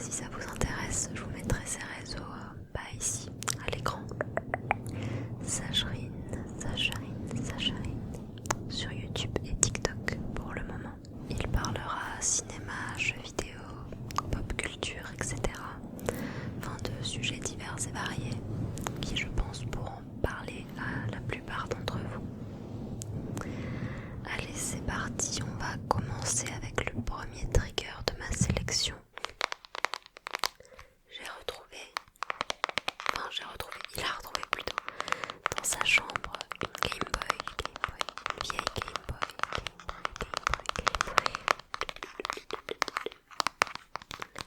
Si ça vous intéresse, je vous mettrai ces réseaux ici, à l'écran. Sacherine, sur YouTube et TikTok pour le moment. Il parlera cinéma, jeux vidéo, pop culture, etc. Enfin de sujets divers et variés qui je pense pourront parler à la plupart d'entre vous. Allez, c'est parti, on va commencer avec le premier trigger de ma sélection. Il a retrouvé plutôt dans sa chambre une Game Boy, une vieille Game Boy.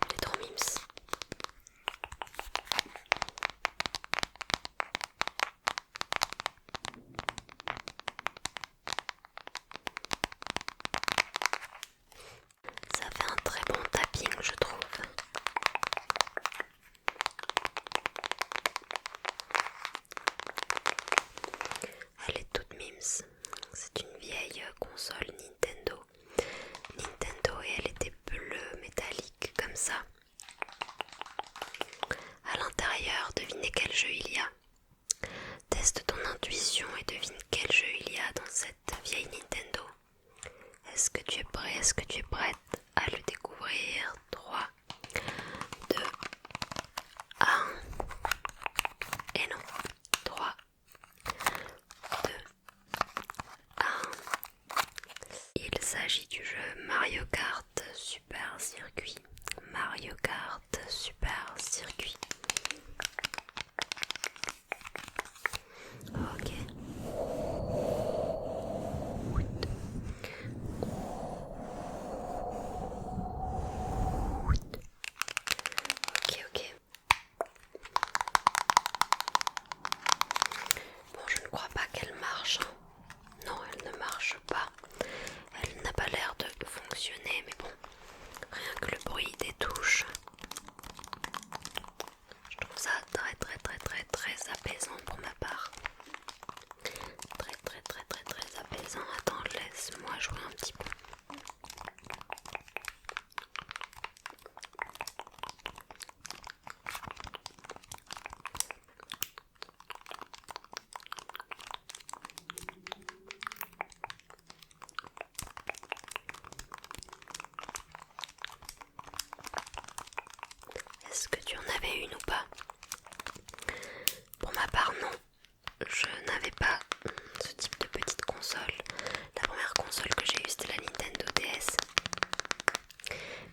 Elle est trop mimes. Ça fait un très bon tapping, je trouve. Elle est toute mimes. C'est une vieille console Nintendo. Et elle était bleue métallique comme ça. À l'intérieur, devinez quel jeu il y a. Teste ton intuition et devine quel jeu il y a dans cette vieille Nintendo. Est-ce que tu es prêt? Est-ce que tu es prête à le découvrir? 3, 2, 1. Et non. 3, 2, 1. Il s'agit du jeu Mario Kart Super Circuit. Mario Kart Super Circuit. Ok. Ok. Bon, je ne crois pas qu'elle marche. Non, elle ne marche pas. Elle n'a pas l'air de fonctionner, mais bon, rien que le bruit des touches. Je trouve ça très apaisant pour ma part. Très apaisant. Attends, laisse-moi jouer un petit peu. Est-ce que tu en avais une ou pas? Pour ma part, non. Je n'avais pas ce type de petite console. La première console que j'ai eue, c'était la Nintendo DS.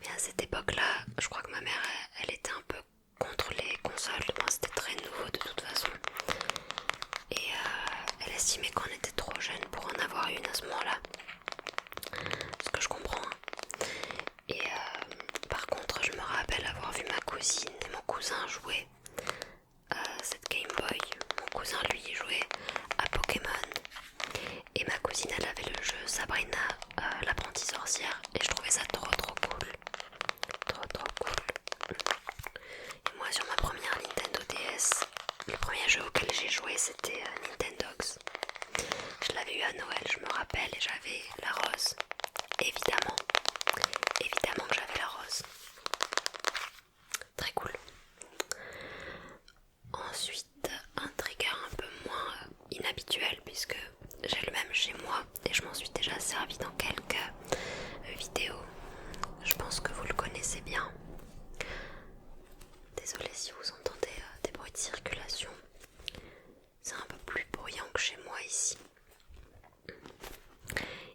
Mais à cette époque-là, je crois que ma mère, elle était un peu contre les consoles. Moi, c'était très nouveau de toute façon. Et elle estimait qu'on était trop jeune pour en avoir une à ce moment-là. Ce que je comprends. Et par contre, je me rappelle avoir vu ma cousine et mon cousin jouer à cette Game Boy. Mon cousin, lui, jouait à Pokémon. Et ma cousine, elle avait le jeu Sabrina, l'apprentie sorcière. Et je trouvais ça trop cool. Trop cool. Et moi, sur ma première Nintendo DS, le premier jeu auquel j'ai joué, c'était Nintendogs. Je l'avais eu à Noël, je me rappelle, et j'avais la rose. Évidemment que j'avais la rose. Très cool. Ensuite, un trigger un peu moins inhabituel puisque j'ai le même chez moi et je m'en suis déjà servi dans quelques vidéos. Je pense que vous le connaissez bien. Désolée si vous entendez des bruits de circulation. C'est un peu plus bruyant que chez moi ici.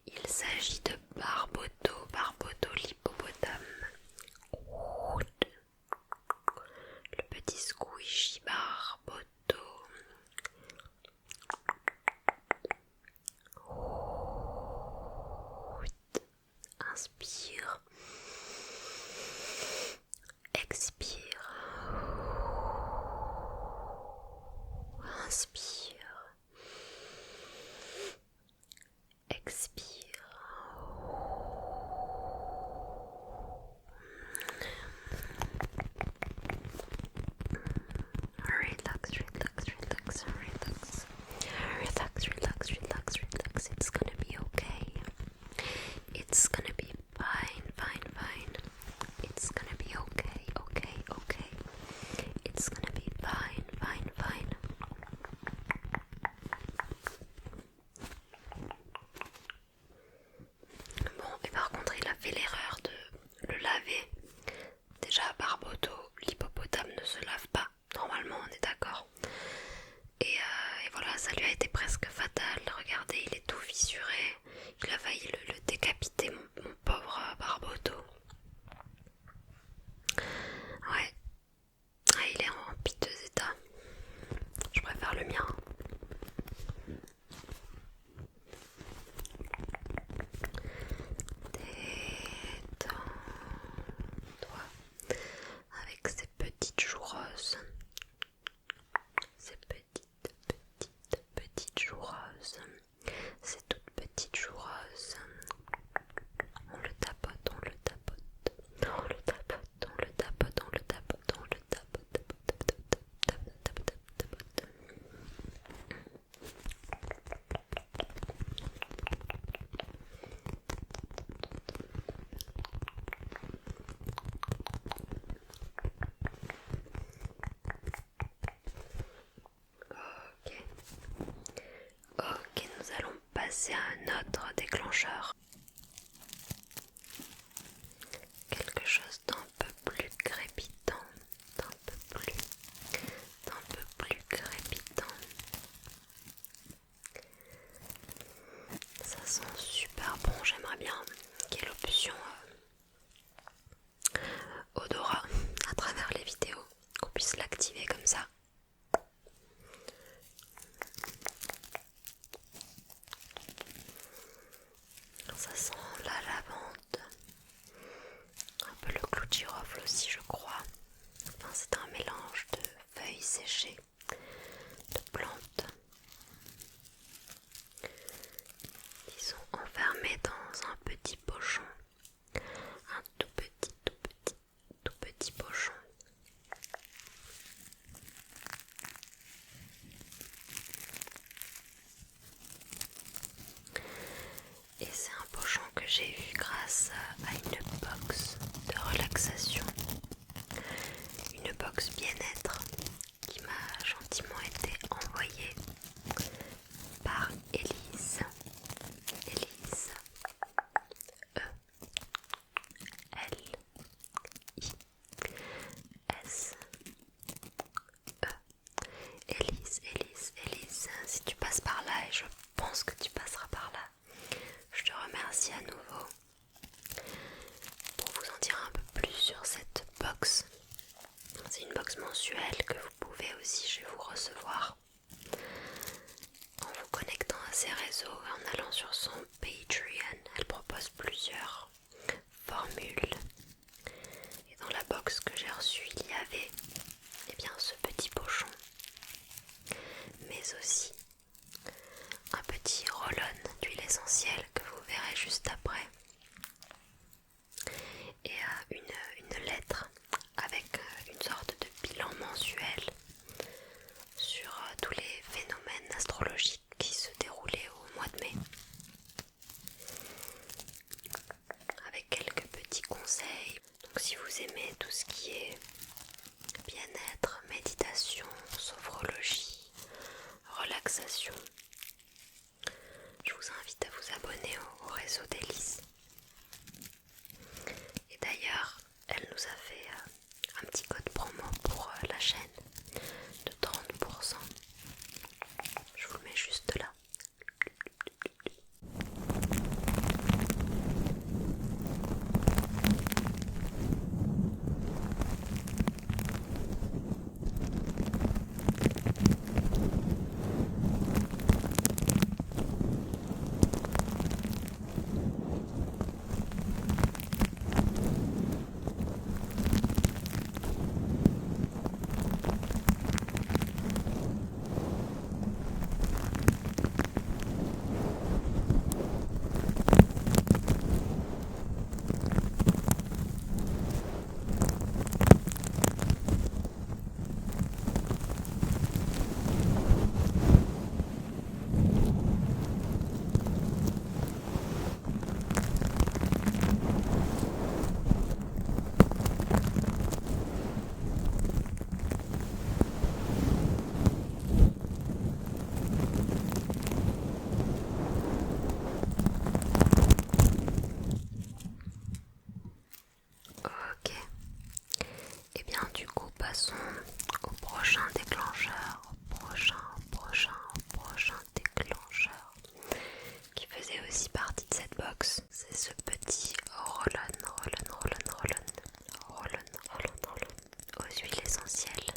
Il s'agit de Barboto l'hippopotame. Le petit squishy Barboto. Inspire. Expire. Inspire. Expire. passer à un autre déclencheur. Quelque chose d'un peu plus crépitant, d'un peu plus crépitant. Ça sent super bon, j'aimerais bien qu'il y ait l'option odorat à travers les vidéos, qu'on puisse l'activer comme ça. Ça sent la lavande, un peu le clou de girofle aussi je crois. Enfin, c'est un mélange de feuilles séchées, de plantes. Ils sont enfermés dans un petit pochon, un tout petit pochon. Et c'est un pochon que j'ai eu grâce à une box de relaxation, une box bien-être qui m'a gentiment été envoyée par Elise. Elise, E-L-I-S. Elise, si tu passes par là, et je pense que tu passeras par là, je te remercie à nouveau. Pour vous en dire un peu plus sur cette box, c'est une box mensuelle que vous pouvez aussi chez vous recevoir en vous connectant à ses réseaux et en allant sur son Patreon. Elle propose plusieurs formules. Et dans la box que j'ai reçue, il y avait ce petit pochon, mais aussi un petit roll-on d'huile essentielle que vous verrez juste après, et une lettre avec une sorte de bilan mensuel sur tous les phénomènes astrologiques qui se déroulaient au mois de mai, avec quelques petits conseils. Donc si vous aimez tout ce qui est bien-être, méditation, sophrologie, relaxation, je vous invite à vous abonner au réseau d'Elise. Et d'ailleurs, elle nous a fait un petit code promo pour la chaîne de 30%. Je vous le mets juste là. Ok, et bien du coup passons au prochain déclencheur, prochain déclencheur qui faisait aussi partie de cette box. C'est ce petit roll-on aux huiles essentielles.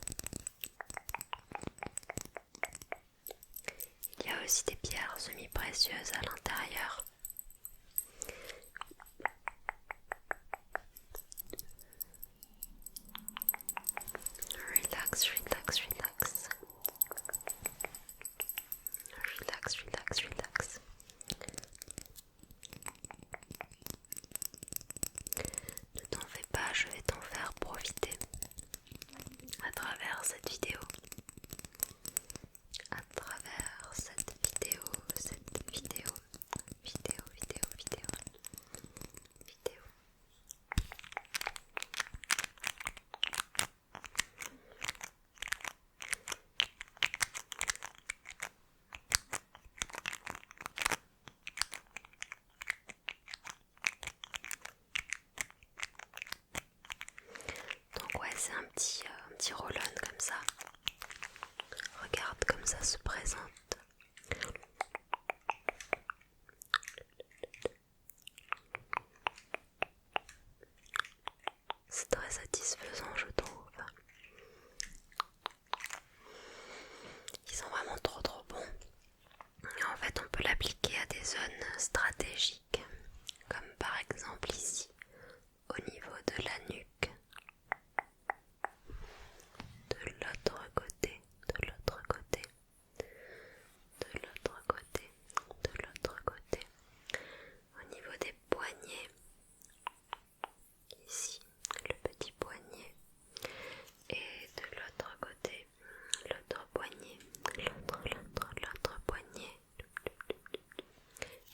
Il y a aussi des pierres semi-précieuses à l'intérieur. Relax. Ne t'en fais pas, je vais t'en faire profiter à travers cette vidéo. petit roll-on comme ça. Regarde comme ça se présente. C'est très satisfaisant, je trouve. Ils sont vraiment trop bons. Et en fait, on peut l'appliquer à des zones stratégiques, comme par exemple ici, au niveau de la nuque. De l'autre côté, de l'autre côté, de l'autre côté, de l'autre côté. Au niveau des poignets, ici, le petit poignet. Et de l'autre côté, l'autre poignet, l'autre poignet.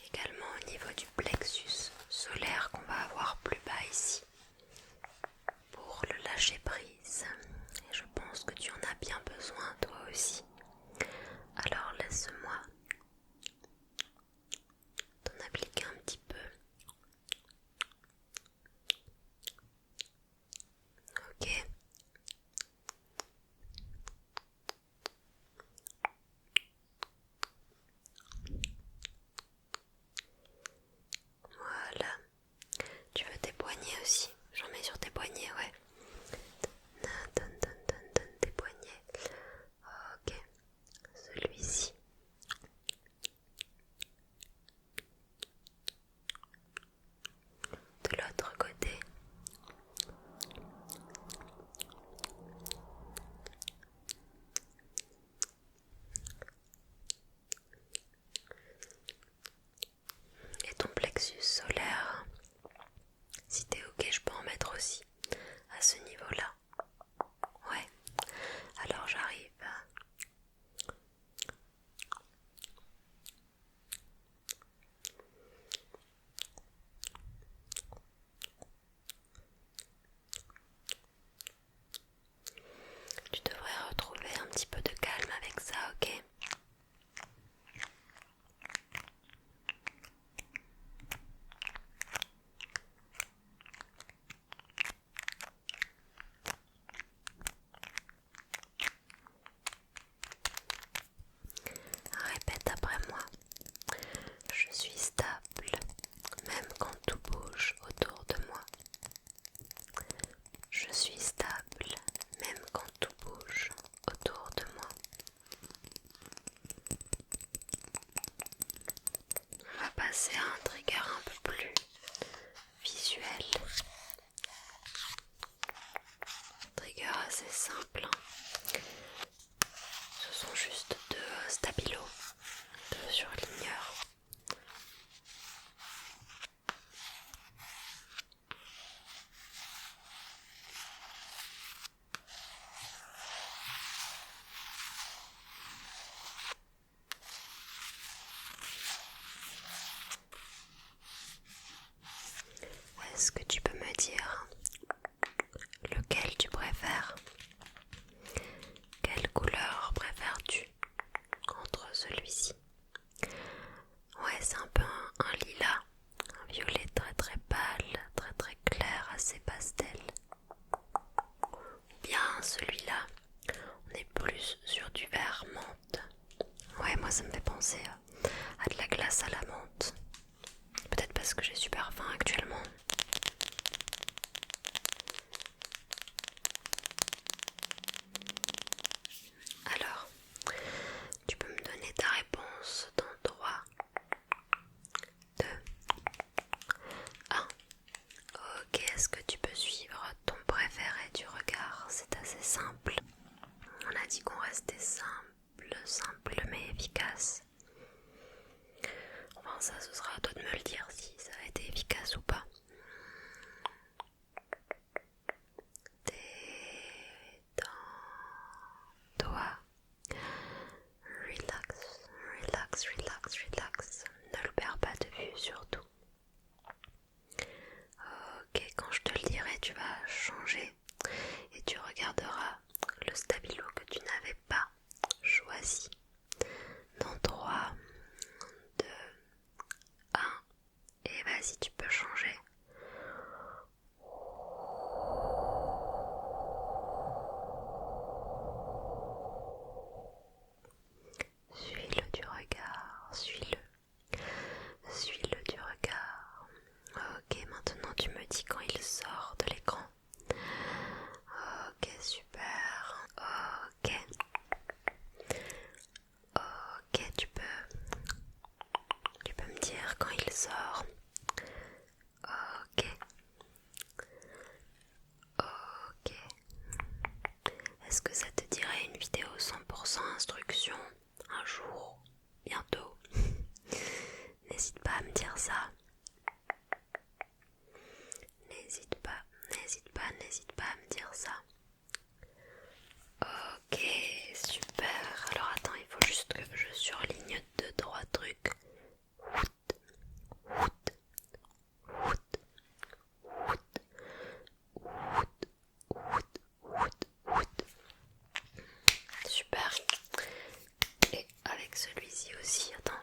Également au niveau du plexus solaire qu'on va avoir plus bas ici. Pour le lâcher prise. Et je pense que tu en as bien besoin toi aussi. Alors laisse-moi t'en appliquer un petit peu. Ok. Voilà. Tu veux tes poignets aussi? J'en mets sur tes poignets, ouais. Donne tes poignets. Ok. Celui-ci. De l'autre côté. Et ton plexus solaire. Si t'es ok, je peux en mettre aussi à ce niveau-là. Ouais. Alors j'arrive. Tu devrais retrouver un petit peu de calme avec ça, ok? Répète après moi. Je suis stable, même quand tout bouge autour de moi. Je suis stable, même quand tout bouge autour de moi. On va passer à un trigger un peu plus visuel. Trigger assez simple. Ce sont juste deux stabilos, deux surligneurs. Est-ce que tu peux me dire lequel tu préfères? Quelle couleur préfères-tu entre celui-ci? Ouais, c'est un peu un lilas, un violet très pâle, très clair, assez pastel. Ou bien celui-là, on est plus sur du vert menthe. Ouais, moi ça me fait penser à de la glace à la menthe. Peut-être parce que j'ai super faim actuellement. Alors, tu peux me donner ta réponse dans 3, 2, 1. Ok, est-ce que tu peux suivre ton préféré du regard? C'est assez simple. On a dit qu'on restait simple mais efficace. Enfin ça, ce sera à toi de me le dire si ça a été efficace ou pas. Détends-toi. Relax. Ne le perds pas de vue surtout. Ok, quand je te le dirai, tu vas changer et tu regarderas le stabilo que tu n'avais pas choisi. Dans 3, 2, 1, et vas-y, tu peux changer. dire quand il sort. Ok. Ok. Est-ce que ça te dirait une vidéo 100% instruction un jour, bientôt? N'hésite pas à me dire ça. N'hésite pas à me dire ça. Ok, super. Alors attends, il faut juste que je surligne 2-3 trucs. Super. Et avec celui-ci aussi, attends.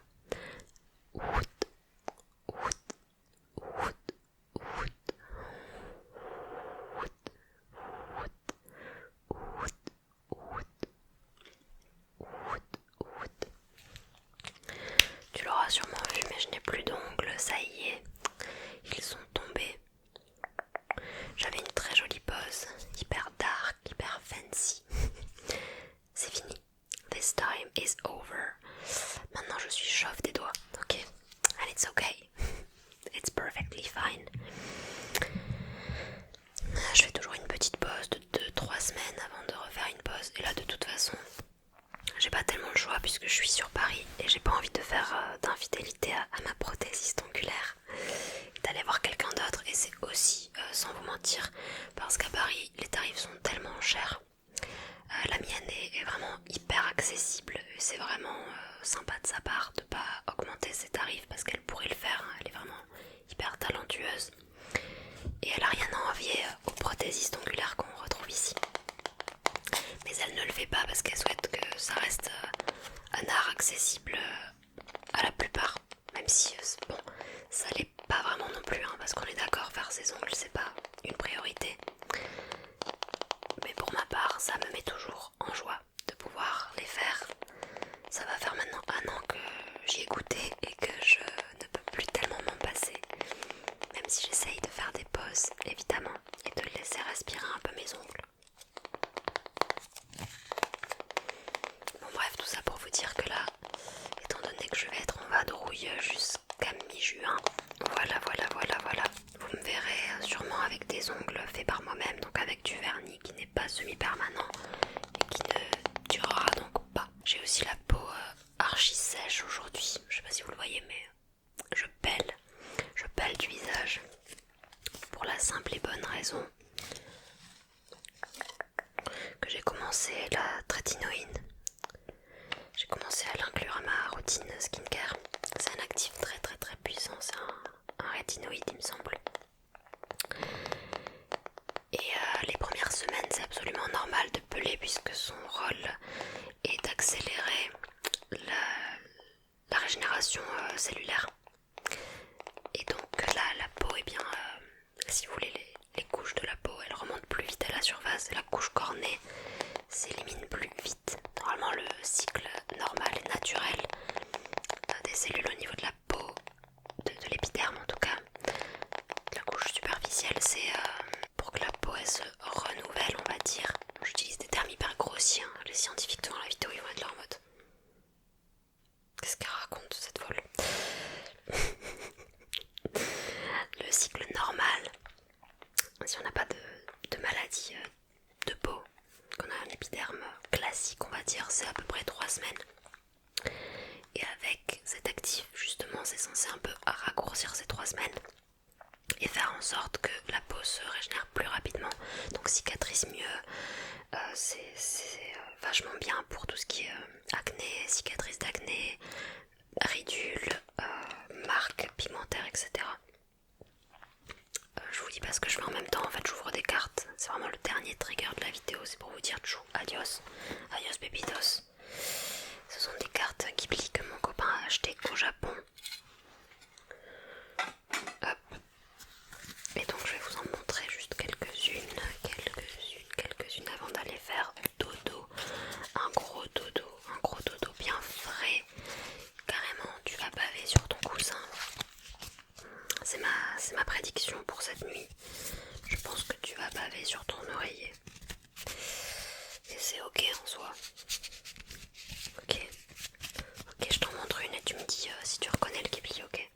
Tu l'auras sûrement vu, mais je n'ai plus d'ongles, ça y est. Ils sont tombés. J'avais une très jolie pose, hyper dark, hyper fancy. C'est fini. This time is over. Maintenant je suis chauve des doigts, ok? And it's okay. It's perfectly fine. Je fais toujours une petite pause de 2-3 semaines avant de refaire une pause. Et là de toute façon, j'ai pas tellement le choix puisque je suis sur Paris et j'ai pas envie de faire d'infidélité à ma prothésiste ongulaire. D'aller voir quelqu'un d'autre, et c'est aussi, sans vous mentir, parce qu'à Paris les tarifs sont tellement chers. La mienne est vraiment hyper accessible et c'est vraiment sympa de sa part de pas augmenter ses tarifs parce qu'elle pourrait le faire, hein. Elle est vraiment hyper talentueuse et elle a rien à envier aux prothésistes ongulaires qu'on retrouve ici. Mais elle ne le fait pas parce qu'elle souhaite que ça reste un art accessible à la plupart, même si bon, ça l'est pas vraiment non plus, hein, parce qu'on est d'accord, faire ses ongles c'est pas une priorité. Mais pour ma part, ça me met toujours en joie de pouvoir les faire. Ça va faire maintenant 1 an que j'y ai goûté et que je ne peux plus tellement m'en passer. Même si j'essaye de faire des pauses, évidemment, et de laisser respirer un peu mes ongles. Bon bref, tout ça pour vous dire que là, étant donné que je vais être en vadrouille jusqu'à mi-juin, voilà. Vous me verrez sûrement avec des ongles faits par moi-même, donc avec du vernis qui n'est pas semi-permanent et qui ne durera donc pas. J'ai aussi la peau archi sèche aujourd'hui, je sais pas si vous le voyez, mais je pèle du visage pour la simple et bonne raison que j'ai commencé la trétinoïne. J'ai commencé à l'inclure à ma routine skincare. C'est un actif très puissant, c'est un rétinoïde il me semble. Et les premières semaines c'est absolument normal de peler puisque son rôle est d'accélérer la régénération cellulaire. Et donc là la peau, eh bien, si vous voulez, les couches de la peau elles remontent plus vite à la surface et la couche cornée s'élimine plus vite. Normalement le cycle normal et naturel des cellules au niveau de la peau, de l'épiderme en tout cas, la couche superficielle, c'est pour que la peau elle se renouvelle, on va dire. J'utilise des termes hyper grossiers, hein. Les scientifiques devant la vidéo ils vont être là en mode qu'est-ce qu'elle raconte cette folle? Le cycle normal, si on n'a pas de maladie de peau, qu'on a un épiderme classique on va dire, c'est à peu près 3 semaines. Et avec cet actif justement c'est censé un peu raccourcir ces 3 semaines et faire en sorte que la peau se régénère plus rapidement, donc cicatrise mieux. C'est vachement bien pour tout ce qui est acné, cicatrices d'acné, ridules, marques pigmentaires, etc. Je vous dis pas ce que je fais en même temps, en fait j'ouvre des cartes, c'est vraiment le dernier trigger de la vidéo, c'est pour vous dire tchou, adios bebitos. Ce sont des cartes Ghibli que mon copain a achetées au Japon. Hop. Et donc je vais vous en montrer juste quelques-unes avant d'aller faire dodo. Un gros dodo bien frais. Carrément, tu vas baver sur ton coussin. C'est ma prédiction pour cette nuit. Je pense que tu vas baver sur ton oreiller. Et c'est ok en soi. Ok, je t'en montre une et tu me dis si tu reconnais le Ghibli, ok?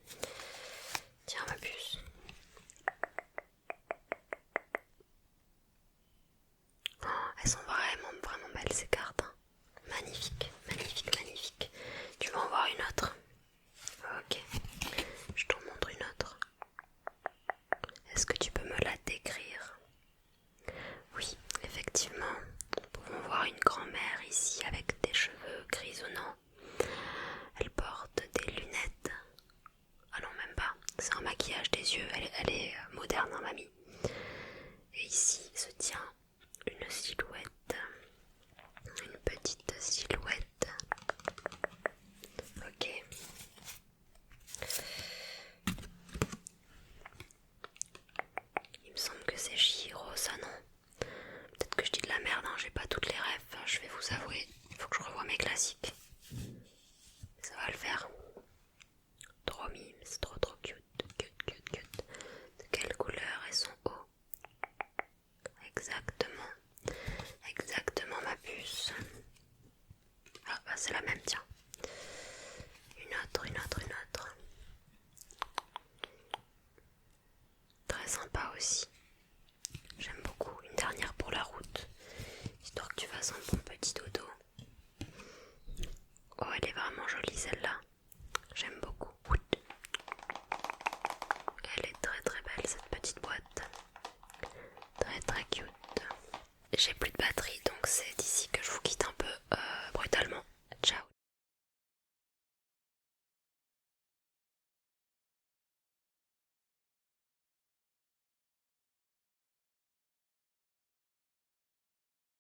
batterie, donc c'est d'ici que je vous quitte un